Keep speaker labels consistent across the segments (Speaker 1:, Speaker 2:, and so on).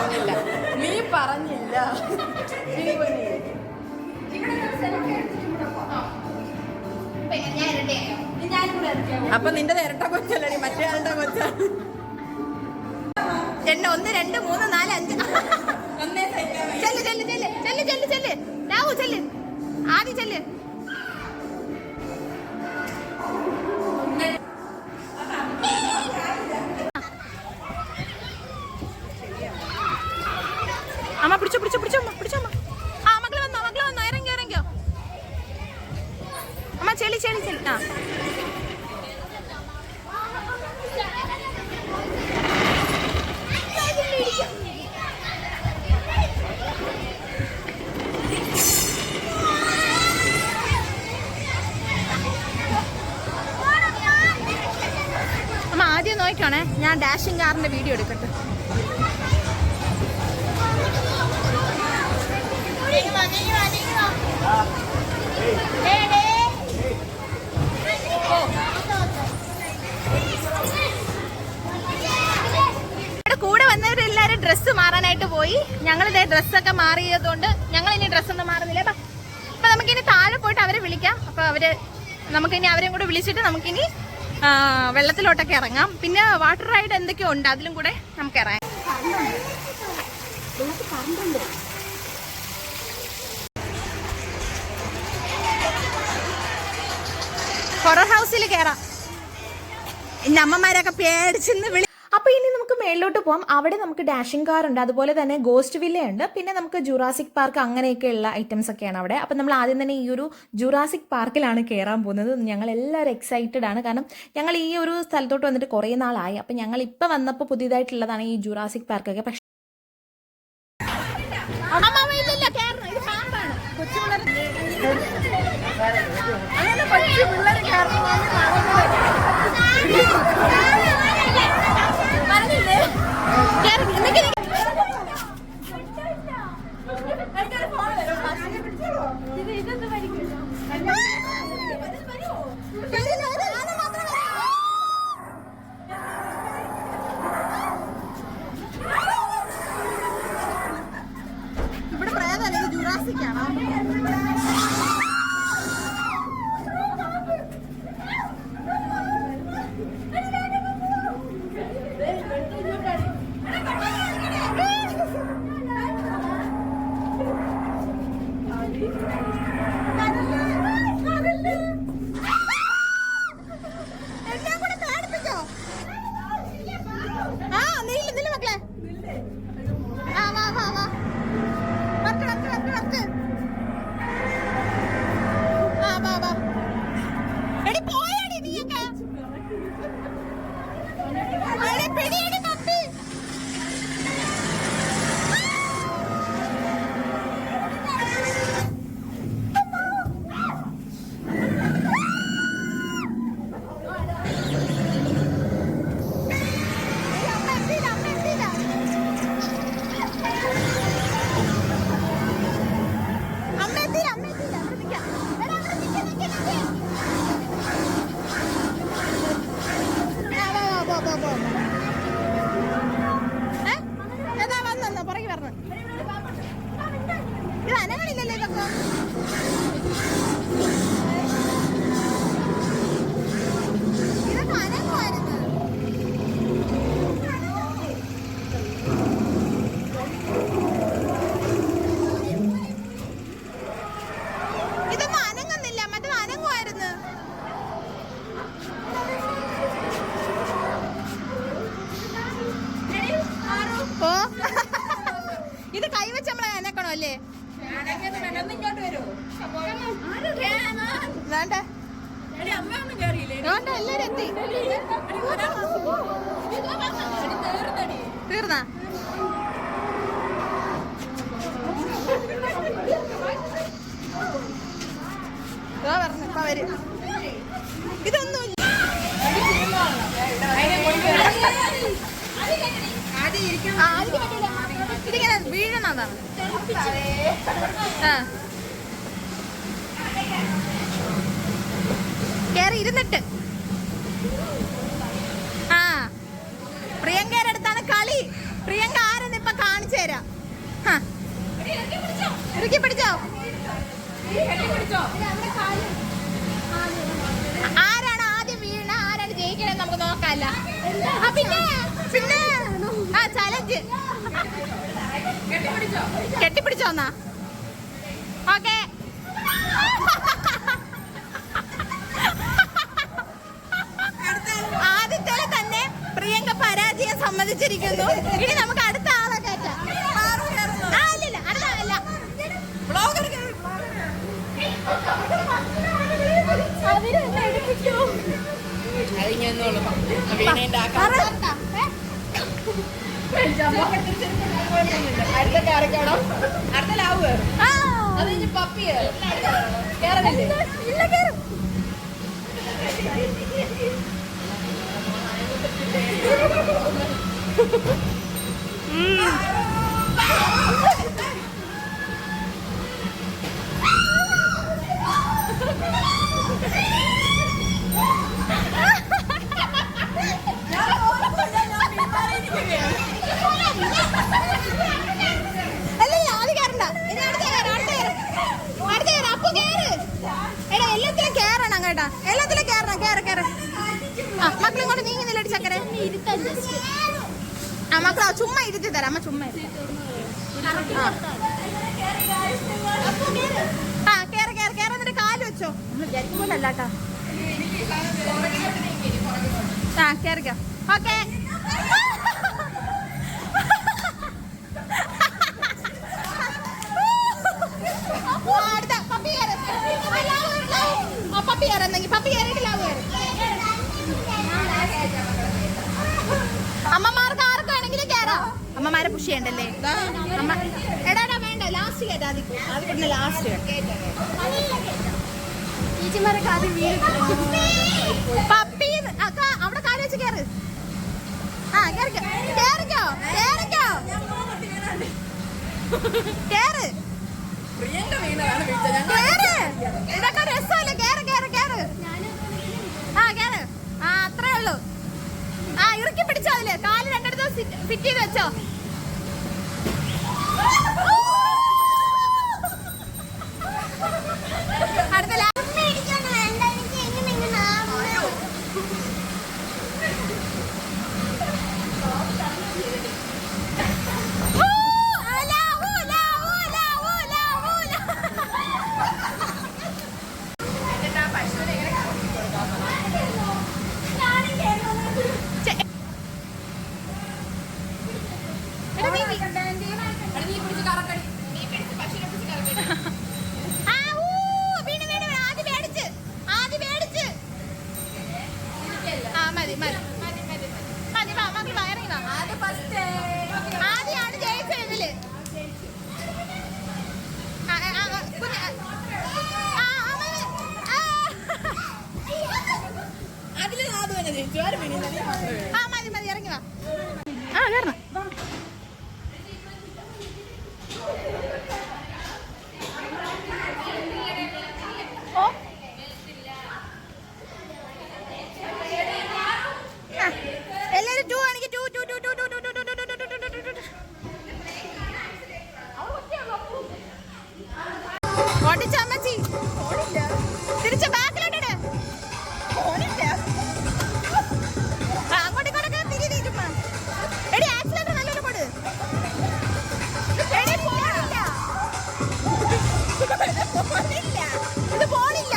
Speaker 1: പറഞ്ഞില്ല. നീ പറഞ്ഞില്ല. അപ്പൊ നിന്റെ ഇരട്ട കൊച്ചല്ലേ മറ്റേ ആളുടെ കൊച്ചാണ്.
Speaker 2: 1 2 3 4 5 ചെല്ല് ചെല്ല് ചെല്ല് ചെല്ല് ചെല്ല് ചെല്ല് രാഹു ചെല്ല് ആദ്യം ചെല്ല്. അമ്മ പിടിച്ചോ പിടിച്ചോ പിടിച്ചോ അമ്മ പിടിച്ചോ അമ്മ. ആ മക്കള് വന്നോ ഇറങ്ങിയോ ഇറങ്ങിയോ അമ്മ ചെളി ചെളി ചെളി. ആ അമ്മ ആദ്യം നോക്കണേ, ഞാൻ ഡാഷിംഗ് കാറിന്റെ വീഡിയോ എടുക്കട്ടെ. കൂടെ വന്നവരെല്ലാരും ഡ്രസ്സ് മാറാനായിട്ട് പോയി. ഞങ്ങളിതേ ഡ്രസ്സൊക്കെ മാറിയതുകൊണ്ട് ഞങ്ങൾ ഇനി ഡ്രസ്സൊന്നും മാറുന്നില്ല. അപ്പൊ നമുക്കിനി താഴെ പോയിട്ട് അവരെ വിളിക്കാം. അപ്പൊ നമുക്കിനി അവരെയും കൂടെ വിളിച്ചിട്ട് നമുക്കിനി വെള്ളത്തിലോട്ടൊക്കെ ഇറങ്ങാം. പിന്നെ വാട്ടർ റൈഡ് എന്തൊക്കെയോ ഉണ്ട്, അതിലും കൂടെ നമുക്ക് ഇറങ്ങാം. ഹൊറർ ഹൗസിൽ കയറാം. എന്റെ അമ്മമാരൊക്കെ പേടിച്ചെന്ന് വിളി. അപ്പൊ ഇനി നമുക്ക് മേളിലോട്ട് പോകാം. അവിടെ നമുക്ക് ഡാഷിംഗ് കാർ ഉണ്ട്, അതുപോലെ തന്നെ ഗോസ്റ്റ് വില്ല ഉണ്ട്, പിന്നെ നമുക്ക് ജുറാസിക് പാർക്ക് അങ്ങനെയൊക്കെയുള്ള ഐറ്റംസ് ഒക്കെയാണ് അവിടെ. അപ്പം നമ്മൾ ആദ്യം തന്നെ ഈ ഒരു ജുറാസിക് പാർക്കിലാണ് കയറാൻ പോകുന്നത്. ഞങ്ങൾ എല്ലാവരും എക്സൈറ്റഡ് ആണ്, കാരണം ഞങ്ങൾ ഈ ഒരു സ്ഥലത്തോട്ട് വന്നിട്ട് കുറേ നാളായി. അപ്പം ഞങ്ങൾ ഇപ്പം വന്നപ്പോൾ പുതിയതായിട്ടുള്ളതാണ് ഈ ജുറാസിക് പാർക്കൊക്കെ. പക്ഷേ ഇവിടെ പ്രേതല്ല, ഇത് ജുറാസിക്കാണോ? ഇത് കൈവച്ച് നമ്മളെ അനക്കണോ അല്ലേ? എല്ലാരും എത്തി. തീർന്ന പറഞ്ഞു ഇപ്പൊ വരും. ഇതൊന്നുമില്ല, ഇതിങ്ങനെ വീഴണതാണ്. കേറി ഇരുന്നിട്ട് പ്രിയങ്കയുടെ അടുത്താണ് കളി. പ്രിയങ്ക ആരെന്ന് ഇപ്പൊ കാണിച്ചു ഇറുക്കി പിടിച്ചോ. ആരാണ് ആദ്യം വീണ ആരാണ് ജയിക്കണെന്ന് നമുക്ക് നോക്കാല്ല. പിന്നെ പിന്നെ ആ ചലഞ്ച് കെട്ടിപ്പിടിച്ചോന്നാ. ഓക്കെ ആദ്യത്തെ തന്നെ പ്രിയങ്ക പരാജയം സമ്മതിച്ചിരിക്കുന്നു. ഇനി നമുക്ക് അടുത്ത ആളെ കയറ്റാം. അല്ല അടുത്തല്ല അവരെന്നെ എടുപ്പിച്ചു.
Speaker 1: അടുത്ത ലാവ് അത് പപ്പി കേറണില്ലേ?
Speaker 2: ഇല്ല കേറും. എല്ലാത്തിലും കേറണം. കേറ മക്കളും കൊണ്ട് നീങ്ങുന്നില്ല ചക്കര. ആ മക്കളാ ചുമ്മാ ഇരുത്തി തരാം. അമ്മ ചുമ്മാ കേറ എന്നിട്ട് കാല് വെച്ചോ. നമ്മൾ വിചാരിക്കുമ്പോഴല്ലാട്ടാ. ആ കേറിക്കോ. ഓക്കെ അമ്മമാർക്ക് ആർക്കാണെങ്കിലും കേറാം. അമ്മമാരെ പുഷ് ചെയ്യണ്ടല്ലേ. അമ്മ എടാ വേണ്ട ലാസ്റ്റ് കേട്ടാ. ആദ്യം ലാസ്റ്റ് ടീച്ചർമാരൊക്കെ ആദ്യം പപ്പി അവിടെ കാല് വെച്ച് കേറ്. ആ കേറിക്കോ കേറിക്കോ കേറിക്കോ കേറ്. ഇതൊക്കെ രസമല്ലേ. കേറ് ആ കേറ്. ആ അത്രേ ഉള്ളൂ. ആ ഇറുക്കി പിടിച്ചോ. അതില് കാല് രണ്ടിടത്ത് ഫിറ്റ് ചെയ്ത് വെച്ചോ. അടുത്ത ആദ്യമാണ് ജയിച്ചത് ഇതില്. മതി ഇറങ്ങി വാ. ആ കേറണം. എല്ലാരും 2 ആണെങ്കിൽ 2 ഓടിച്ചമ്മച്ചി തിരിച്ച് ബാക്കിലോട്ടിട്. അങ്ങോട്ട് ഇങ്ങോട്ടൊക്കെ തിരിഞ്ഞിരിക്കുമ്പോ എടി ആക്സിലേറ്റർ നല്ലോണം കൊടു. എടി പോണില്ല ഇത് പോണില്ല.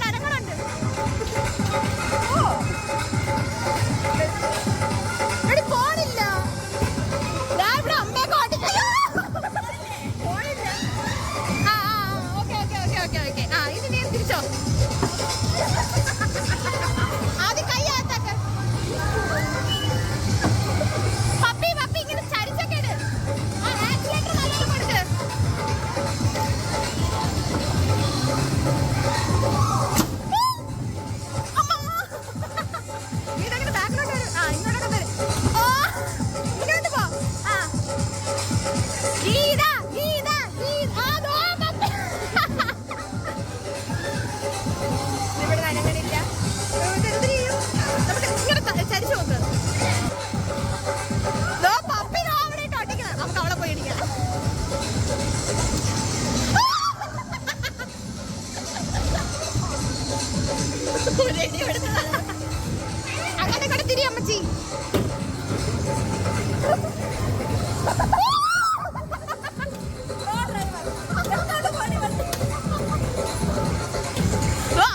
Speaker 2: അനങ്ങളുണ്ട്. എടി പോണില്ല. ഇവിടെ അമ്മയൊക്കെ ഓടിക്കോ. പോണില്ല. ഓക്കെ. ആ ഇത് നീ തിരിച്ചോ. ആദ്യം കൈ ആത്താക്ക. പപ്പി ഇങ്ങനെ ചരിച്ചൊക്കെ ഇട്. ആക്സിലേറ്റർ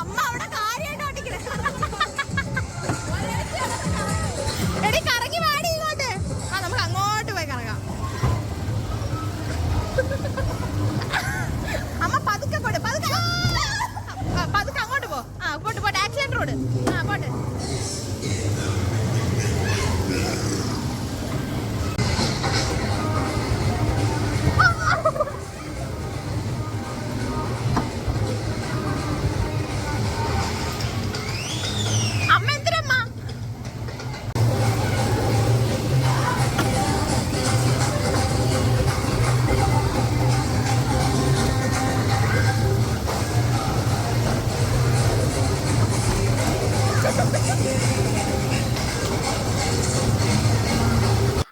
Speaker 2: അമ്മ അവിടെ കാര്യമായിട്ട് ഓടിക്കണേ. എടി കറങ്ങി വാടി ഇങ്ങോട്ട്. ആ നമുക്ക് അങ്ങോട്ട് പോയി കറങ്ങാം. അമ്മ പതുക്കെ പോട്ടെ, പതുക്കെ പതുക്കെ അങ്ങോട്ട് പോ. ആ പോട്ട് പോട്ടെ, ആക്സിഡന്റ് റോഡ്. ആ പോട്ടെ. അമ്മ എന്തിനമ്മ?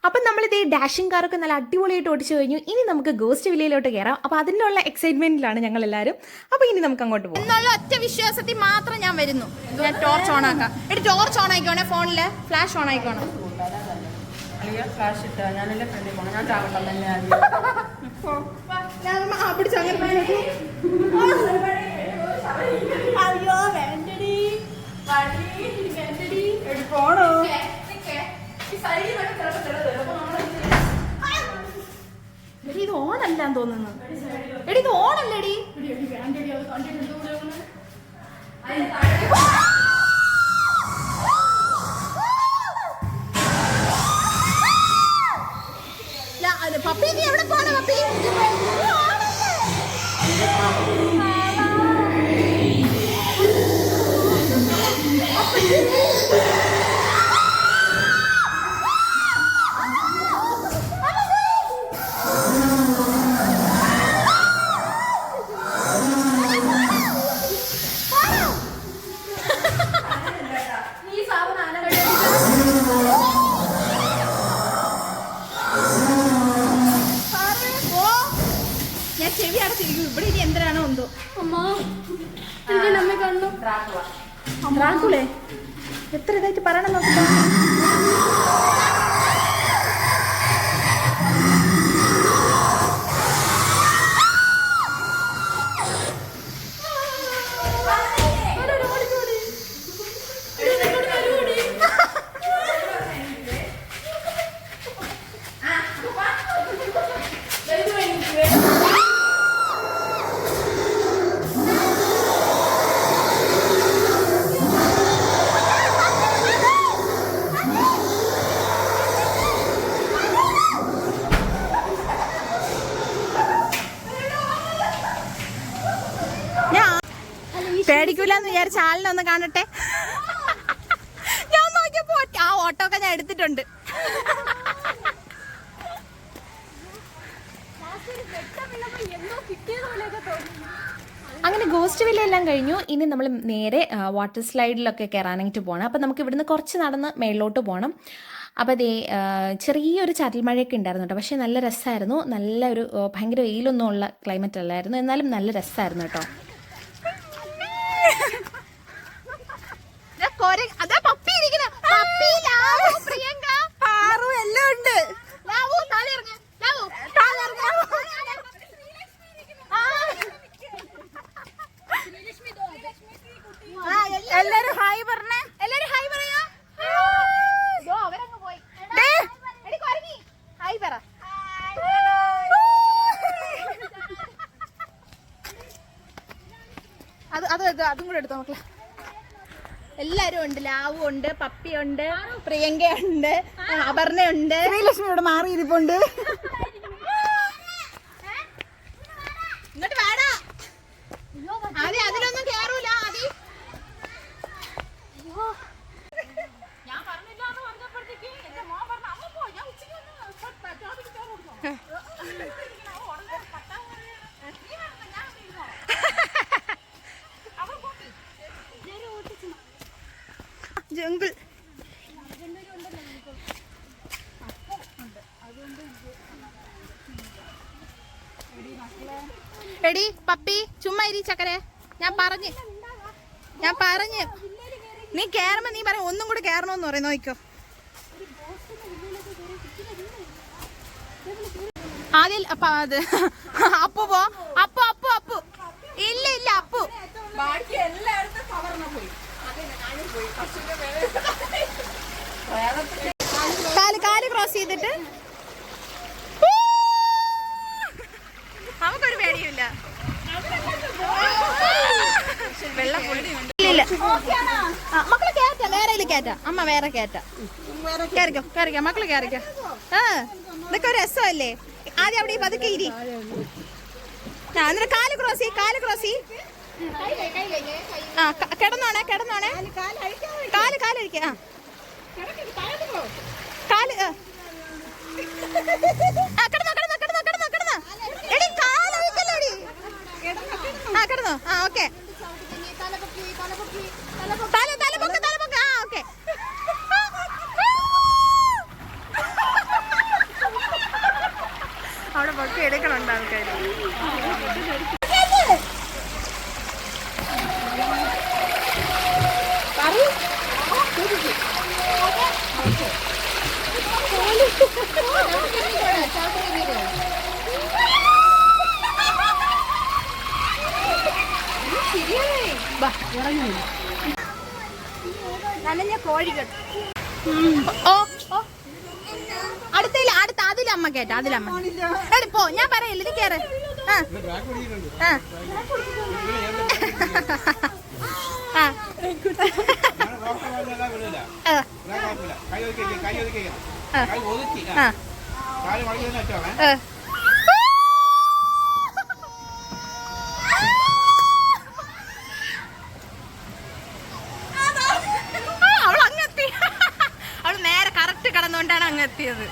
Speaker 2: അപ്പം നമ്മളിത് ഈ ഡാഷിംഗ് കാറൊക്കെ നല്ല അടിപൊളിയായിട്ട് ഓടിച്ചു കഴിഞ്ഞു. ഇനി നമുക്ക് ഗോസ്റ്റ് വില്ലയിലോട്ട് കയറാം. അപ്പോൾ അതിനുള്ള എക്സൈറ്റ്മെന്റിലാണ് ഞങ്ങൾ എല്ലാവരും. അപ്പോൾ ഇനി നമുക്ക് അങ്ങോട്ട് പോകും. എന്നുള്ള ഒറ്റ വിശ്വാസത്തിൽ മാത്രം ഞാൻ വരുന്നു. ഞാൻ ടോർച്ച് ഓൺ ആക്കാം. എടി ടോർച്ച് ഓൺ ആയിക്കോണേ, ഫോണില് ഫ്ലാഷ് ഓൺ ആയിക്കോണം.
Speaker 1: ഫ്ലാഷ് ഇട്ടാ ഞാനല്ലേ ഫ്രണ്ടിൽ പോണം. ഞാൻ ചാവട്ടം തന്നെ
Speaker 2: അയ്യോ വേണ്ടടി
Speaker 1: പോണോ?
Speaker 2: എടി ഇത് ഓണല്ലാന്ന് തോന്നുന്നു. എടി ഇത് ഓണല്ലേടി. പപ്പി നീ എവിടെ പോണ പപ്പി? ഞാൻ ചെവി അടച്ചിരിക്കും. ഇവിടെ ഇനി എന്തിനാണോ എന്തോ. നമ്മെ കണ്ടു. ഡ്രാക്കുളേ എത്ര ഇതായിട്ട് പറയണം നോക്കിട്ടോ. പേടിക്കൂലെന്ന് വിചാരിച്ച ആളിനെ ഒന്ന് കാണട്ടെ. ഞാൻ നോക്കിയപ്പോ ആ ഓട്ടോ ഒക്കെ ഞാൻ എടുത്തിട്ടുണ്ട്. അങ്ങനെ ഗോസ്റ്റ് വില്ല എല്ലാം കഴിഞ്ഞു. ഇനി നമ്മൾ നേരെ വാട്ടർ സ്ലൈഡിലൊക്കെ കയറാനായിട്ട് പോകണം. അപ്പം നമുക്ക് ഇവിടുന്ന് കുറച്ച് നടന്ന് മേളിലോട്ട് പോകണം. അപ്പോൾ അതേ ചെറിയൊരു ചാറ്റൽ മഴയൊക്കെ ഉണ്ടായിരുന്നു കേട്ടോ. പക്ഷേ നല്ല രസമായിരുന്നു. നല്ലൊരു ഭയങ്കര വെയിലൊന്നും ഉള്ള ക്ലൈമറ്റ് അല്ലായിരുന്നു. എന്നാലും നല്ല രസമായിരുന്നു കേട്ടോ. അതാ പപ്പി ഇരിക്കുന്ന പപ്പി, ലാവു, പ്രിയങ്ക, പാറു എല്ലാം ഉണ്ട്. ലാവു താഴെ ഇറങ്ങ്, ലാവു താഴെ ഇറങ്ങ്. എല്ലാരും ഹായ് പറഞ്ഞേ, എല്ലാരും ഹായ് പറയാ. അവരങ്ങ് പോയി. ഹായ് പറ. അതും കൂടെ എടുത്തോ മക്കളെ. എല്ലാരും ഉണ്ട്. ലാവു ഉണ്ട്, പപ്പി ഉണ്ട്, പ്രിയങ്ക ഉണ്ട്, അപർണ ഉണ്ട്, ശ്രീലക്ഷ്മിയോട് മാറിയിരിപ്പുണ്ട്. ഇങ്ങോട്ട് വേടാ. ആദ്യം അതിലൊന്നും കേറൂല. ആദ്യം ഞാൻ പറഞ്ഞില്ലാന്ന് പറഞ്ഞപ്പോഴത്തേക്ക് എന്റെ മോൻ പറഞ്ഞു അമ്മ പോ, ഞാൻ ഉച്ചയ്ക്ക് ജംഗിൾ. എടി പപ്പി ചുമ്മാ ഇരി ചക്കരെ. ഞാൻ പറഞ്ഞു നീ കേറുമ്പോ നീ പറ ഒന്നും കൂടെ കേറണോന്ന് പറയും. നോക്കിക്കോ ആദ്യം അത് അപ്പു പോ. അപ്പു അപ്പു അപ്പു ഇല്ല ഇല്ല അപ്പു.
Speaker 1: ബാക്കി എല്ലായിടത്തും കവർന്ന് പോയി.
Speaker 2: കാല് കാല് ക്രോസ് ചെയ്തിട്ട് നമുക്കൊരു പേടിയുമില്ല. വെള്ളം ഇല്ല. മക്കളെ കേറ്റാ, വേറെ കേറ്റാ. അമ്മ വേറെ കേറ്റാ. കേറിക്കോ കേറിക്കോ മക്കള് കേറിക്കോ. ഇതൊക്കെ ഒരു രസമല്ലേ. ആദ്യം അവിടെ പതുക്കെ ഇരി. എന്നിട്ട് കാല് ക്രോസ് ചെയ്യ്, കാല് ക്രോസ് ചെയ്യ്. ആ കിടന്നോണേ കിടന്നോണേ. കാല് കാല് അഴിക്ക. ആ കാല് കിടന്നോ കിടന്നോ കിടന്നോ കിടന്നോ കിടന്നോ. എടി കാല് അഴിക്കല്ലേടി. ആ കിടന്നോ. ആ ഓക്കെ. തല തല പൊക്ക തല പൊക്ക. ആ ഓക്കെ. അവിടെ പൊക്കെ എടുക്കണുണ്ട് ആൾക്കാർ. നനഞ്ഞ കോഴികൾ. ഓ ഓ അടുത്തില്ല അടുത്ത അതിലമ്മ കേട്ട അതിലമ്മ. എടി പോ ഞാൻ പറയല്ലേ നീ കേറ്. അവൾ അങ്ങെത്തി. അവള് നേരെ കറക്റ്റ് കടന്നുകൊണ്ടാണ് അങ്ങെത്തിയത്.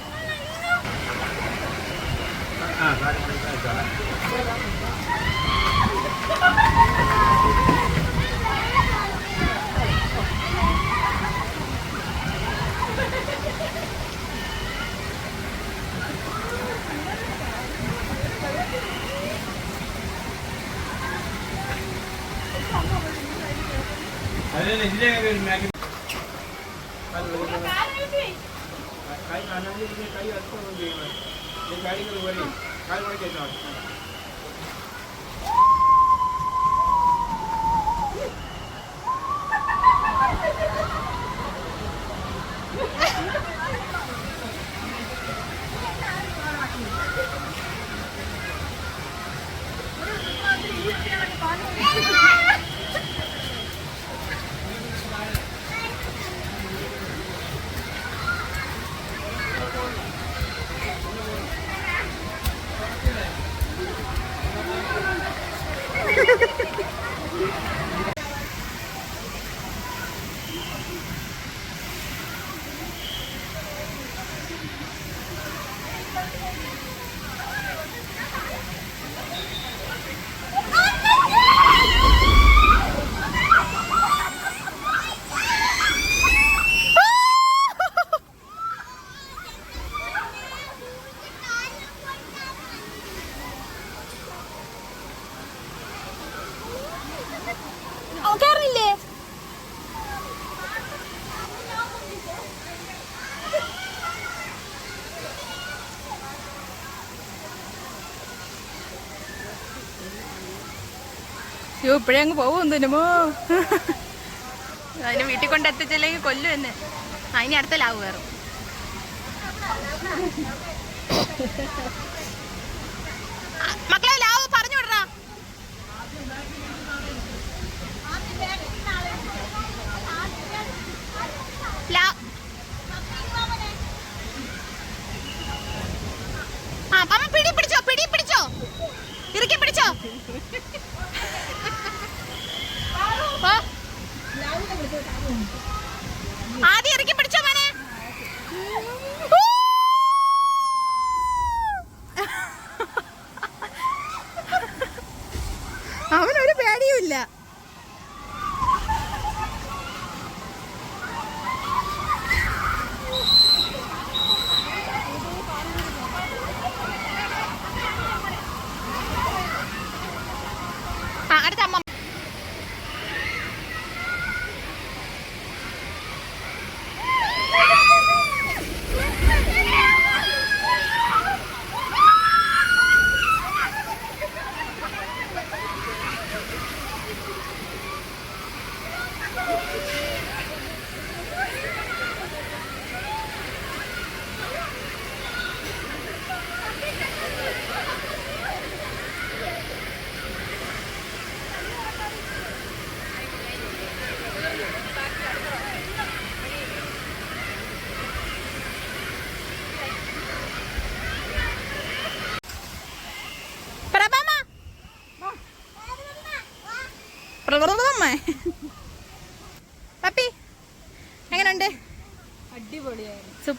Speaker 2: കേറില്ലേ? അയ്യോ ഇപ്പഴേ അങ്ങ് പോവും തിന്നുമോ. അതിനെ വീട്ടിൽ കൊണ്ട് എത്തിച്ചില്ലെങ്കിൽ കൊല്ലും എന്നെ. അതിന് അടുത്ത ലാവ് കയറും. മക്കളെ ലാവ് പറഞ്ഞു വിടറാ. അമ്മ പിടി പിടിച്ചോ പിടി പിടിച്ചോ ഇറുക്കി പിടിച്ചോ. ആദ്യം ഇറുക്കി പിടിച്ചോ മോനെ. അവനൊരു പേടിയുമില്ല. അടുത്ത അമ്മ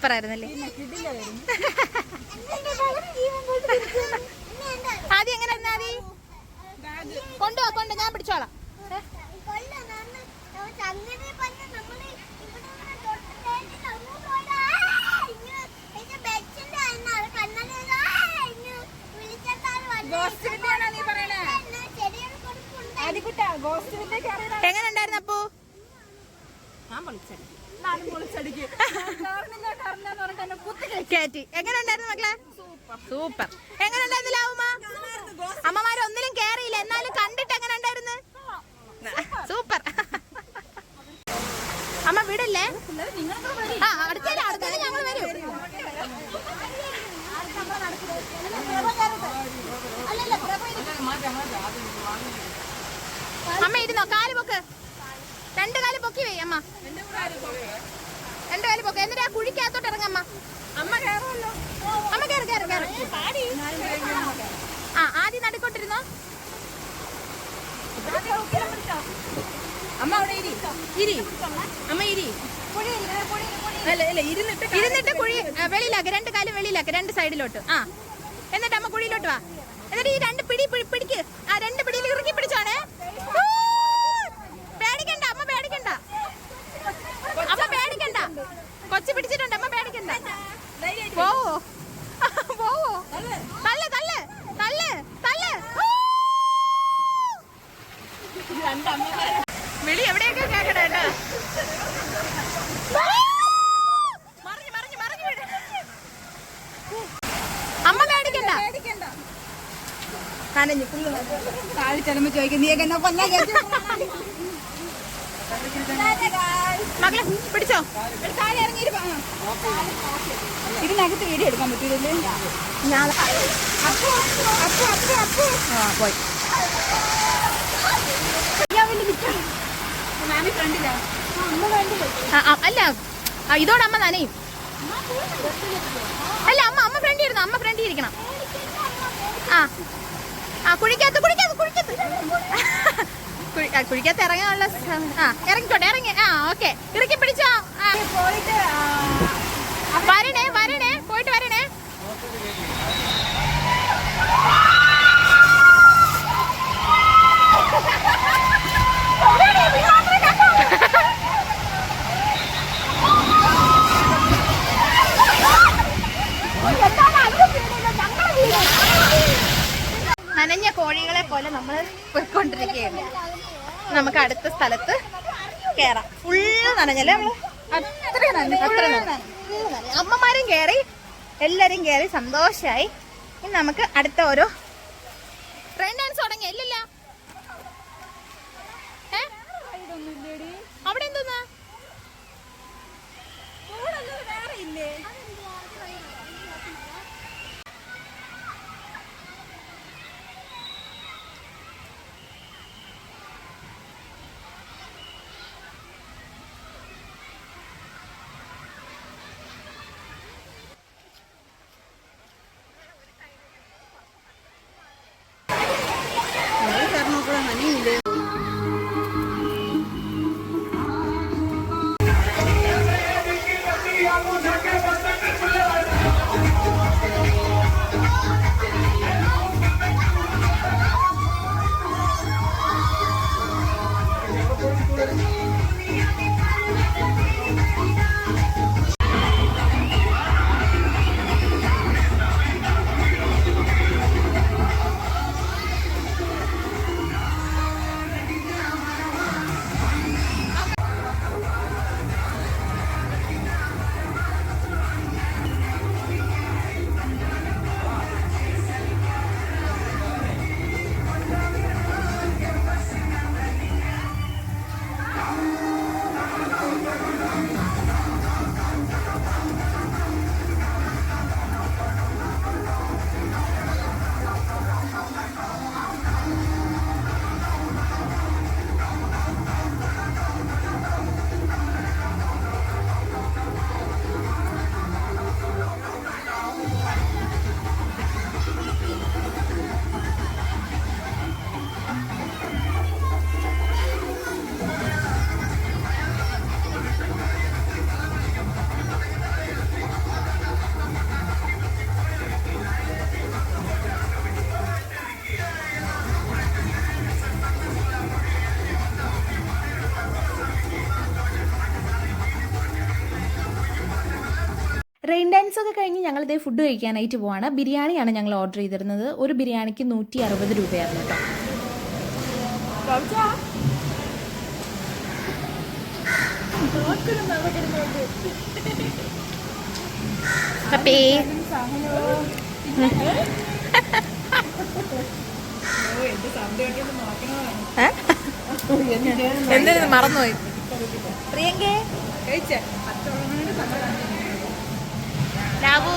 Speaker 2: സൂപ്പർ ആയിരുന്നല്ലേ? ആദ്യം എങ്ങനെ കൊണ്ടുവാ ഞാൻ പിടിച്ചോളാം. എങ്ങനെ ഉണ്ടായിരുന്നു അപ്പു? കേറ്റി എങ്ങനെ ഉണ്ടായിരുന്നു മക്കളെ? സൂപ്പർ. എങ്ങനെ ഉണ്ടായിരുന്നില്ല ഉമ്മ? അമ്മമാരൊന്നിലും കേറിയില്ല, എന്നാലും കണ്ടിട്ട് എങ്ങനെ ഉണ്ടായിരുന്നു? സൂപ്പർ. അമ്മ വിടല്ലേ? അടുത്തേലും ഞങ്ങൾ വരും. അമ്മ ഇരുന്നോ? കാല് പൊക്ക്, 2 കാല് പൊക്കി വേ അമ്മ. 2 കാല് പൊക്ക്. എന്നിട്ട് ആ കുഴിക്കകത്തോട്ട് ഇറങ്ങമ്മ. അമ്മ കേറുമല്ലോ. അമ്മ കേറ്. ആ ആദ്യം നടുക്കോട്ടിരുന്നോ.
Speaker 1: അമ്മ അവിടെ ഇരി. അമ്മ ഇരി.
Speaker 2: ഇരുന്നിട്ട് കുഴി വെളിയിലാക്ക്. 2 കാലും വെളിയിലാക്ക്, 2 സൈഡിലോട്ട്. ആ എന്നിട്ട് അമ്മ കുഴിയിലോട്ട് വാ. എന്നിട്ട് ഈ 2 പിടിക്ക്. ആ 2 പിടിയിൽ ഇറുക്കി പിടിച്ചോണേ. പേടിക്കണ്ട അമ്മ, പേടിക്കണ്ട. കൊച്ചു പിടിച്ചിട്ടുണ്ട്, അമ്മ പേടിക്കണ്ട. പോവോ? തള്ള്. വിളി എവിടെയൊക്കെ കേക്കട്ടെ കേട്ടോ. മറിഞ്ഞു വിട്. അമ്മ പേടിക്കണ്ട. നനഞ്ഞു
Speaker 1: താഴെ ചെല്ലുമ്പോ ചോദിക്കും നീയൊക്കെ എന്നാ കൊല്ലാൻ
Speaker 2: മകളെ പിടിച്ചോ.
Speaker 1: താഴെ ഇറങ്ങി ഇതിനകത്ത് വീഡിയോ എടുക്കാൻ പറ്റൂലല്ലേ?
Speaker 2: പോയി. അല്ല ഇതോടെ അമ്മ നനയും. അല്ല അമ്മ ഫ്രണ്ട് ഇരുന്നു. അമ്മ ഫ്രണ്ട് ഇരിക്കണം. കുഴിക്കകത്ത് ഇറങ്ങാനുള്ള ഇറങ്ങിക്കോട്ടെ. ഓക്കെ. ഇറക്കി പിടിച്ചോ. വരണേ പോയിട്ട് വരണേ. നനഞ്ഞ കോഴികളെ പോലെ നമ്മൾ പോയിക്കൊണ്ടിരിക്കുകയാണ്. നമുക്ക് അടുത്ത സ്ഥലത്ത് കേറാം. ഫുള്ള് നനഞ്ഞല്ലേ നമ്മള്? അത്ര അമ്മമാരും കേറി, എല്ലാരും കേറി സന്തോഷായി. ഇനി നമുക്ക് അടുത്ത ഓരോ ട്രെയിൻ ഡാൻസ് തുടങ്ങി. ഇല്ലല്ല അവിടെ എന്തോന്നാ? വേറെ ഇല്ലേ? ഡാൻസൊക്കെ കഴിഞ്ഞ് ഞങ്ങളിതേ ഫുഡ് കഴിക്കാനായിട്ട് പോവാണ്. ബിരിയാണിയാണ് ഞങ്ങൾ ഓർഡർ ചെയ്തിരുന്നത്. ഒരു ബിരിയാണിക്ക് 160 രൂപയായിരുന്നു കേട്ടോ.
Speaker 1: എന്തിനു മറന്നുപോയി
Speaker 2: പ്രിയങ്കേ രാവു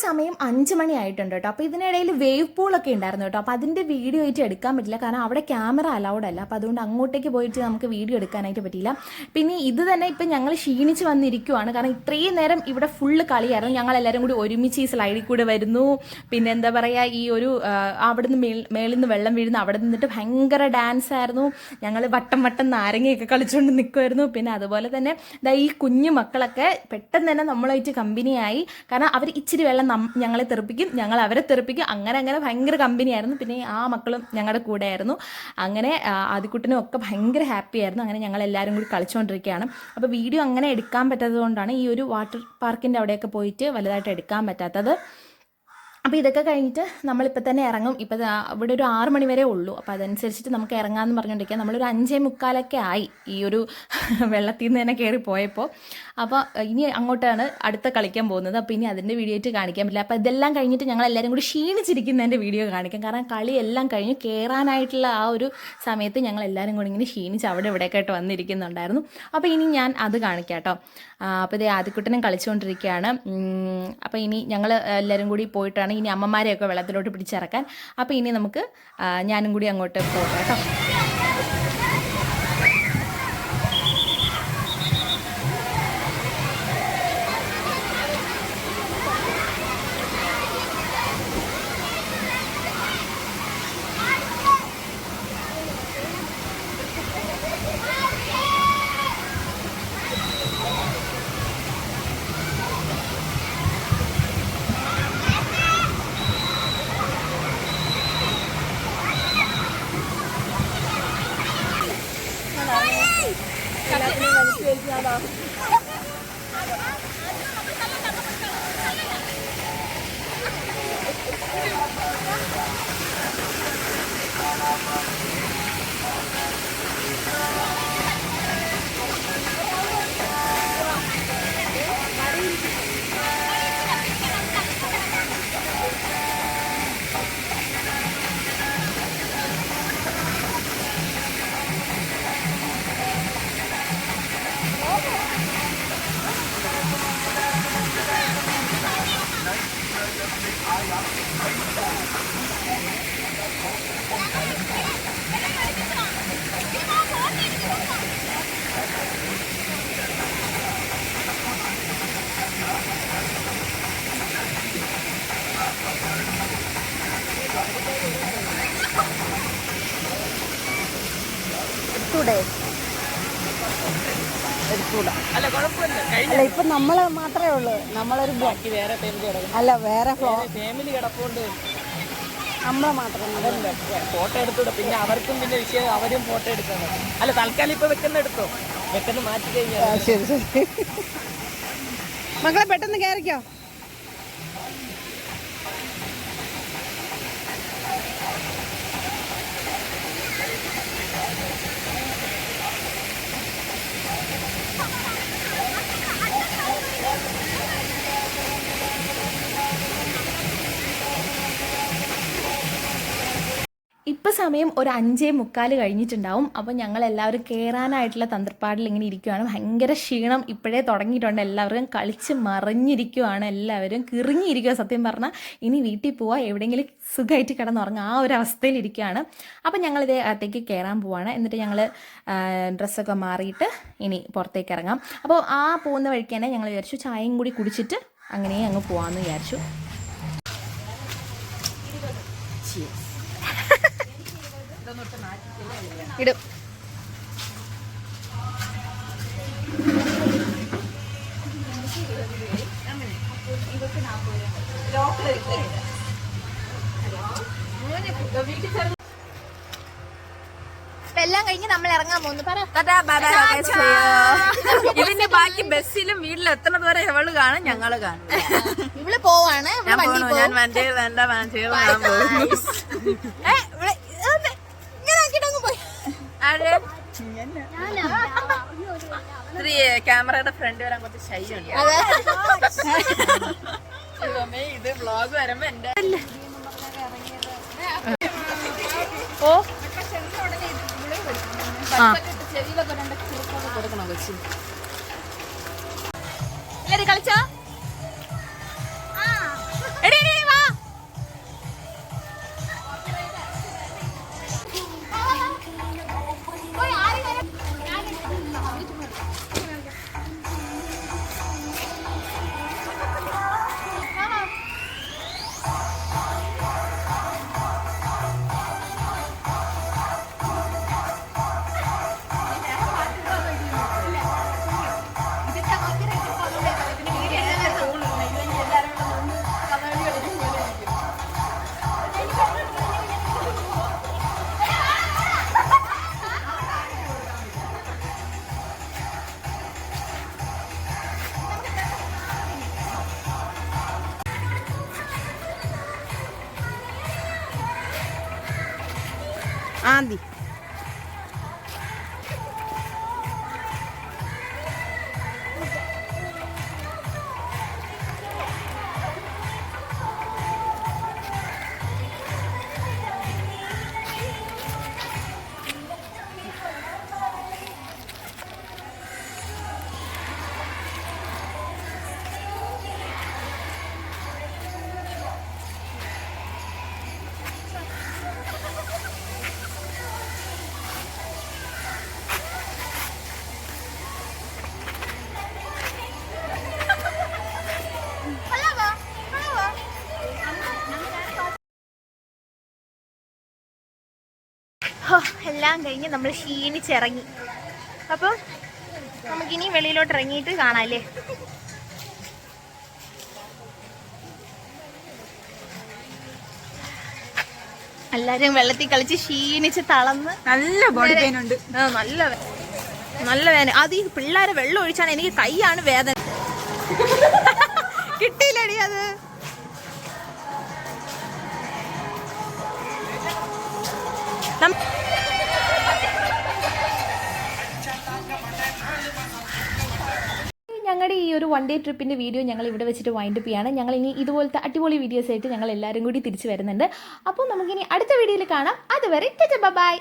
Speaker 2: സമയം 5 മണി ആയിട്ടുണ്ട് കേട്ടോ. അപ്പോൾ ഇതിനിടയിൽ വേവ് പൂളൊക്കെ ഉണ്ടായിരുന്നു കേട്ടോ. അപ്പോൾ അതിൻ്റെ വീഡിയോ ആയിട്ട് എടുക്കാൻ പറ്റില്ല, കാരണം അവിടെ ക്യാമറ അലൗഡ് അല്ല. അപ്പോൾ അതുകൊണ്ട് അങ്ങോട്ടേക്ക് പോയിട്ട് നമുക്ക് വീഡിയോ എടുക്കാനായിട്ട് പറ്റിയില്ല. പിന്നെ ഇത് തന്നെ ഇപ്പം ഞങ്ങൾ ക്ഷീണിച്ച് വന്നിരിക്കുവാണ്, കാരണം ഇത്രയും നേരം ഇവിടെ ഫുള്ള് കളിയായിരുന്നു. ഞങ്ങളെല്ലാവരും കൂടി ഒരുമിച്ച് ഈ സ്ലൈഡിൽ കൂടെ വരുന്നു. പിന്നെ എന്താ പറയുക, ഈ ഒരു അവിടുന്ന് മേളിൽ നിന്ന് വെള്ളം വീഴുന്നു, അവിടെ നിന്നിട്ട് ഭയങ്കര ഡാൻസ് ആയിരുന്നു. ഞങ്ങൾ വട്ടം വട്ടം നാരങ്ങയൊക്കെ കളിച്ചുകൊണ്ട് നിൽക്കുമായിരുന്നു. പിന്നെ അതുപോലെ തന്നെ ഈ കുഞ്ഞു മക്കളൊക്കെ പെട്ടെന്ന് തന്നെ നമ്മളായിട്ട് കമ്പനിയായി, കാരണം അവർ ഇച്ചിരി വെള്ളം ഞങ്ങളെ തെറിപ്പിക്കും, ഞങ്ങൾ അവരെ തെറിപ്പിക്കും, അങ്ങനെ ഭയങ്കര കമ്പനിയായിരുന്നു. പിന്നെ ആ മക്കളും ഞങ്ങളുടെ കൂടെ ആയിരുന്നു. അങ്ങനെ ആദിക്കുട്ടനും ഒക്കെ ഭയങ്കര ഹാപ്പി ആയിരുന്നു. അങ്ങനെ ഞങ്ങൾ എല്ലാവരും കൂടി കളിച്ചുകൊണ്ടിരിക്കുകയാണ്. അപ്പോൾ വീഡിയോ അങ്ങനെ എടുക്കാൻ പറ്റാത്തത് കൊണ്ടാണ് ഈ ഒരു വാട്ടർ പാർക്കിൻ്റെ അവിടെയൊക്കെ പോയിട്ട് വലുതായിട്ട് എടുക്കാൻ പറ്റാത്തത്. അപ്പോൾ ഇതൊക്കെ കഴിഞ്ഞിട്ട് നമ്മളിപ്പോൾ തന്നെ ഇറങ്ങും. ഇപ്പോൾ ഇവിടെ ഒരു 6 മണി വരെ ഉള്ളൂ. അപ്പോൾ അതനുസരിച്ചിട്ട് നമുക്ക് ഇറങ്ങാമെന്ന് പറഞ്ഞുകൊണ്ടിരിക്കുക. നമ്മളൊരു 5:45 ആയി ഈ ഒരു വെള്ളത്തിൽ നിന്ന് തന്നെ കയറി പോയപ്പോൾ. അപ്പോൾ ഇനി അങ്ങോട്ടാണ് അടുത്ത കളിക്കാൻ പോകുന്നത്. അപ്പോൾ ഇനി അതിൻ്റെ വീഡിയോ ആയിട്ട് കാണിക്കാൻ പറ്റില്ല. അപ്പോൾ ഇതെല്ലാം കഴിഞ്ഞിട്ട് ഞങ്ങൾ എല്ലാവരും കൂടി ക്ഷീണിച്ചിരിക്കുന്നതിൻ്റെ വീഡിയോ കാണിക്കാം. കാരണം കളിയെല്ലാം കഴിഞ്ഞ് കയറാനായിട്ടുള്ള ആ ഒരു സമയത്ത് ഞങ്ങൾ എല്ലാവരും കൂടി ഇങ്ങനെ ക്ഷീണിച്ച് അവിടെ ഇവിടെയൊക്കെ ആയിട്ട് വന്നിരിക്കുന്നുണ്ടായിരുന്നു. അപ്പോൾ ഇനി ഞാൻ അത് കാണിക്കാം കേട്ടോ. അപ്പോൾ ഇത് ആദിക്കുട്ടനും കളിച്ചുകൊണ്ടിരിക്കുകയാണ്. അപ്പോൾ ഇനി ഞങ്ങൾ എല്ലാവരും കൂടി പോയിട്ടാണ് ഇനി അമ്മമാരെയൊക്കെ വെള്ളത്തിലോട്ട് പിടിച്ചിറക്കാൻ. അപ്പോൾ ഇനി നമുക്ക് ഞാനും കൂടി അങ്ങോട്ട് പോകാം കേട്ടോ.
Speaker 1: അല്ല കുഴപ്പമില്ല.
Speaker 3: അല്ല ഇപ്പൊ നമ്മള് മാത്രമേ ഉള്ളൂ, നമ്മളൊരു
Speaker 1: ബാക്കി വേറെ ഫാമിലി കിടക്കും.
Speaker 3: അല്ല വേറെ
Speaker 1: ഫാമിലി കിടപ്പുണ്ട്.
Speaker 3: നമ്മളെ മാത്രം
Speaker 1: അതല്ല ഫോട്ടോ എടുത്തൂടെ. പിന്നെ അവർക്കും പിന്നെ വിഷയം, അവരും ഫോട്ടോ എടുക്കണം. അല്ല തൽക്കാലം ഇപ്പൊ വെക്കുന്ന എടുത്തോ, വെക്കുന്ന മാറ്റി കഴിഞ്ഞാൽ.
Speaker 3: ശരി ശരി. മക്കളെ പെട്ടെന്ന് കയറിക്കോ.
Speaker 2: ഇപ്പം സമയം ഒരു 5:45 കഴിഞ്ഞിട്ടുണ്ടാവും. അപ്പോൾ ഞങ്ങൾ എല്ലാവരും കയറാനായിട്ടുള്ള തന്ത്രപ്പാടിൽ ഇങ്ങനെ ഇരിക്കുകയാണ്. ഭയങ്കര ക്ഷീണം ഇപ്പോഴേ തുടങ്ങിയിട്ടുണ്ട്. എല്ലാവരും കളിച്ച് മറിഞ്ഞിരിക്കുവാണ്, എല്ലാവരും കിറിഞ്ഞിരിക്കുക. സത്യം പറഞ്ഞാൽ ഇനി വീട്ടിൽ പോവാം, എവിടെയെങ്കിലും സുഖമായിട്ട് കിടന്നുറങ്ങുക, ആ ഒരു അവസ്ഥയിലിരിക്കുകയാണ്. അപ്പോൾ ഞങ്ങളിത് അകത്തേക്ക് കയറാൻ പോവാണ്. എന്നിട്ട് ഞങ്ങൾ ഡ്രസ്സൊക്കെ മാറിയിട്ട് ഇനി പുറത്തേക്ക് ഇറങ്ങാം. അപ്പോൾ ആ പോകുന്ന വഴിക്ക് തന്നെ ഞങ്ങൾ വിചാരിച്ചു ചായയും കൂടി കുടിച്ചിട്ട് അങ്ങനെ അങ്ങ് പോകാമെന്ന് വിചാരിച്ചു. ഇടും. എല്ലാം കഴിഞ്ഞ് നമ്മൾ ഇറങ്ങാൻ പോകുന്നു.
Speaker 1: ഇതിന്റെ ബാക്കി ബസ്സിലും വീട്ടിലും എത്തണത് വരെ എവള് കാണും, ഞങ്ങള് കാണും.
Speaker 2: ഇവള് പോവാണ്.
Speaker 1: ഞാൻ വണ്ടിയിൽ വേണ്ട വാങ്ങിച്ചു കാണാൻ പോകും. ക്യാമറയുടെ ഫ്രണ്ട് വരാൻ കുറച്ച് ഷൈ ഉണ്ട്. ഇത് വ്ളോഗ് വരുമ്പോ എന്റെ കൊടുക്കണോ കൊച്ചി
Speaker 2: എല്ലാരും കളിച്ചോ?
Speaker 3: ആന്തി
Speaker 2: എല്ലാം കഴിഞ്ഞ് നമ്മൾ ക്ഷീണിച്ചിറങ്ങി. അപ്പം നമുക്കിനി വെളിയിലോട്ട് ഇറങ്ങിയിട്ട് കാണാല്ലേ. എല്ലാരും വെള്ളത്തിൽ കളിച്ച് ക്ഷീണിച്ച് തളർന്ന്
Speaker 3: നല്ല ബോഡി പെയിൻ ഉണ്ട്.
Speaker 2: നല്ല നല്ല വേദന. അത് ഈ പിള്ളേരെ വെള്ളം ഒഴിച്ചാണ് എനിക്ക് കൈയാണ് വേദന. കിട്ടിയില്ലടി അത്. ഞങ്ങളുടെ ഈ ഒരു 1 ഡേ ട്രിപ്പിൻ്റെ വീഡിയോ ഞങ്ങൾ ഇവിടെ വെച്ചിട്ട് വൈൻഡപ്പ് ചെയ്യാണ്. ഞങ്ങൾ ഇനി ഇതുപോലത്തെ അടിപൊളി വീഡിയോസ് ആയിട്ട് ഞങ്ങൾ എല്ലാവരും കൂടി തിരിച്ചു വരുന്നുണ്ട്. അപ്പോൾ നമുക്കിനി അടുത്ത വീഡിയോയിൽ കാണാം. അതുവരെ ബൈ.